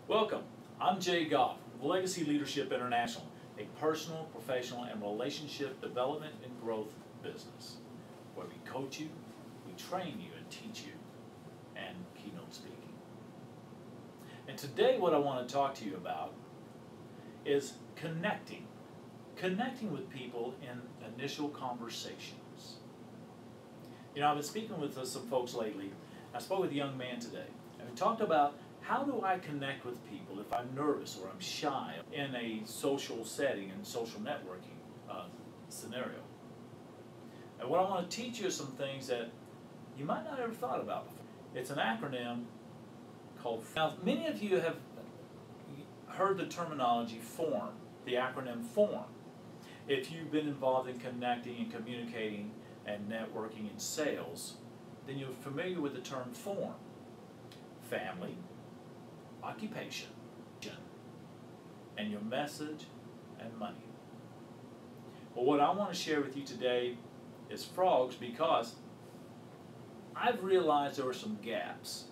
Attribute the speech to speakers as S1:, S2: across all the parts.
S1: Welcome. I'm Jay Goff of Legacy Leadership International, a personal, professional, and relationship development and growth business where we coach you, we train you, and teach you, and keynote speaking. And today what I want to talk to you about is connecting with people in initial conversations. You know, I've been speaking with some folks lately. I spoke with a young man today, and we talked about how do I connect with people if I'm nervous or I'm shy in a social setting and social networking scenario. And what I want to teach you is some things that you might not have ever thought about before. It's an acronym called FROGS. Now, many of you have heard the terminology FORM, the acronym FORM. If you've been involved in connecting and communicating and networking in sales, then you're familiar with the term FORM. Family, occupation, and your message and money. But what I want to share with you today is FROGS, because I've realized there were some gaps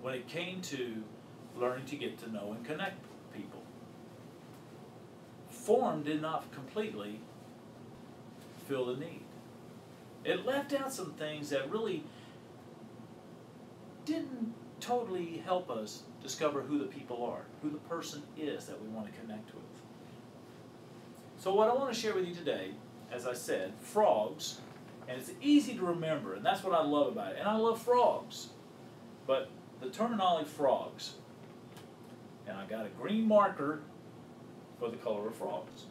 S1: when it came to learning to get to know and connect with people. FORM did not completely fill the need. It left out some things that really didn't totally help us discover who the people are, who the person is that we want to connect with. So what I want to share with you today, as I said, FROGS, and it's easy to remember, and that's what I love about it. And I love FROGS, but the terminology FROGS, and I got a green marker for the color of FROGS.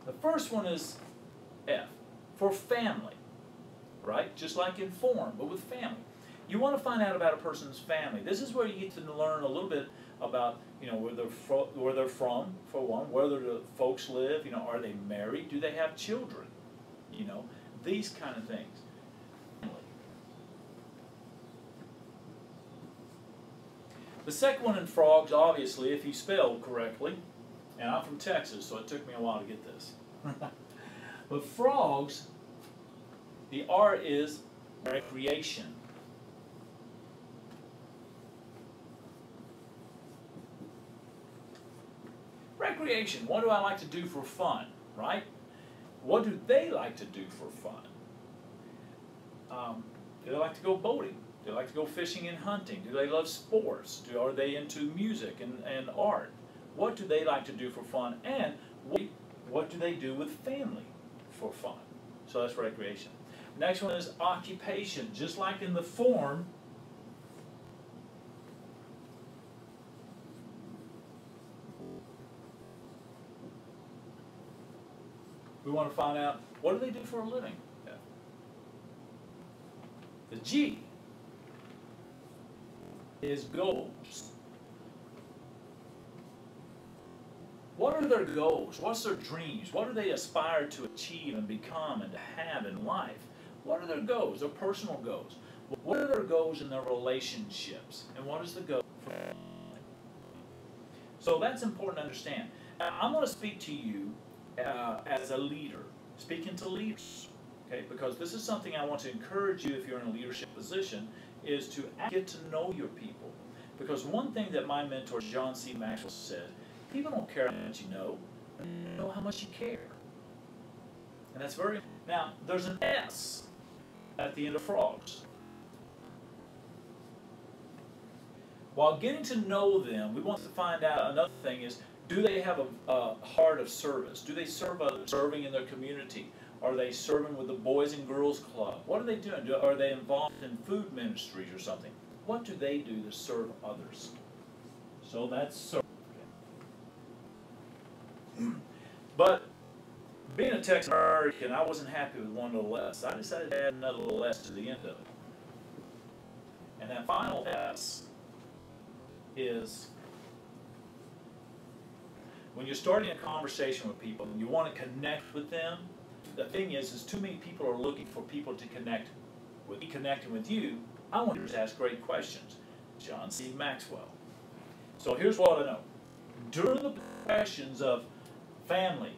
S1: The first one is F, for family, right? Just like in form, but with family. You want to find out about a person's family. This is where you get to learn a little bit about, you know, where they're from, for one, where the folks live, you know, are they married, do they have children, you know, these kind of things. The second one in FROGS, obviously, if you spell correctly, and I'm from Texas, so it took me a while to get this. But FROGS, the R is recreation. Recreation, what do I like to do for fun, right? What do they like to do for fun? Do they like to go boating? Do they like to go fishing and hunting? Do they love sports? Are they into music and art? What do they like to do for fun? And what do they do with family for fun? So that's recreation. Next one is occupation. Just like in the form, we want to find out, what do they do for a living? Yeah. The G is goals. What are their goals? What's their dreams? What do they aspire to achieve and become and to have in life? What are their goals, their personal goals? What are their goals in their relationships? And what is the goal for family? So that's important to understand. Now, I'm going to speak to you as a leader, speaking to leaders, okay? Because this is something I want to encourage you if you're in a leadership position, is to get to know your people. Because one thing that my mentor, John C. Maxwell, said, people don't care how much you know how much you care. And that's very, now there's an S at the end of FROGS. While getting to know them, we want to find out another thing is, do they have a heart of service? Do they serve others, serving in their community? Are they serving with the Boys and Girls Club? What are they doing? Are they involved in food ministries or something? What do they do to serve others? So that's service. But being a Texan American, I wasn't happy with one little S. I decided to add another little S to the end of it. And that final S is, when you're starting a conversation with people and you want to connect with them, the thing is too many people are looking for people to connect with. Connecting with you, I want you to ask great questions. John C. Maxwell. So here's what I know. During the questions of family,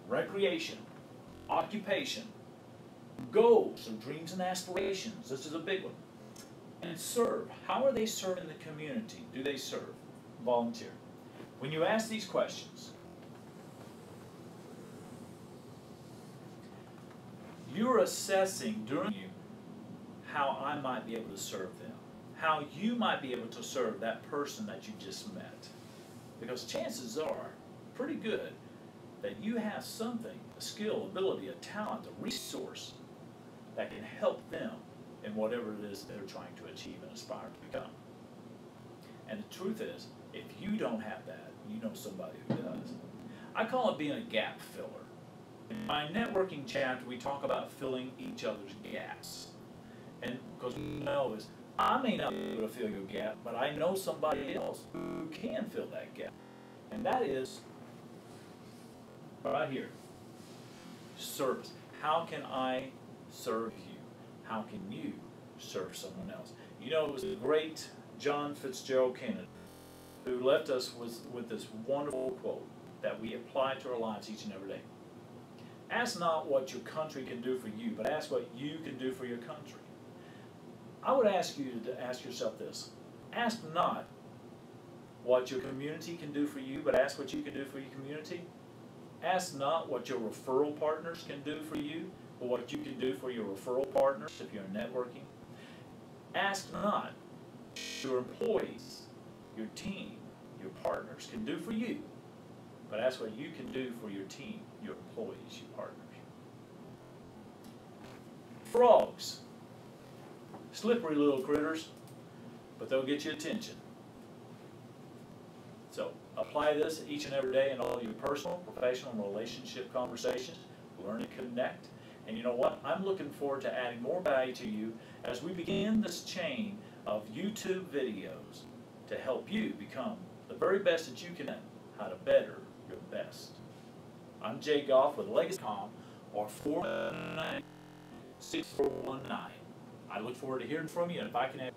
S1: recreation, occupation, goals and dreams and aspirations, this is a big one, And serve. How are they serving the community? Do they serve? Volunteer. When you ask these questions, you're assessing during you how I might be able to serve them, how you might be able to serve that person that you just met. Because chances are pretty good that you have something, a skill, ability, a talent, a resource that can help them in whatever it is they're trying to achieve and aspire to become. And the truth is, if you don't have that, you know somebody who does. I call it being a gap filler. In my networking chapter, we talk about filling each other's gaps. And because we know is, I may not be able to fill your gap, but I know somebody else who can fill that gap. And that is right here. Service. How can I serve you? How can you serve someone else? You know, it was the great John Fitzgerald Kennedy who left us with this wonderful quote that we apply to our lives each and every day. Ask not what your country can do for you, but ask what you can do for your country. I would ask you to ask yourself this. Ask not what your community can do for you, but ask what you can do for your community. Ask not what your referral partners can do for you, but what you can do for your referral partners if you're networking. Ask not what your employees, your team, your partners can do for you, but ask what you can do for your team, your employees, your partners. Frogs. Slippery little critters, but they'll get your attention. So apply this each and every day in all your personal, professional, and relationship conversations. Learn to connect. And you know what? I'm looking forward to adding more value to you as we begin this chain of YouTube videos to help you become the very best that you can at how to better your best. I'm Jay Goff with Legacy.com or 419-6419. I look forward to hearing from you, and if I can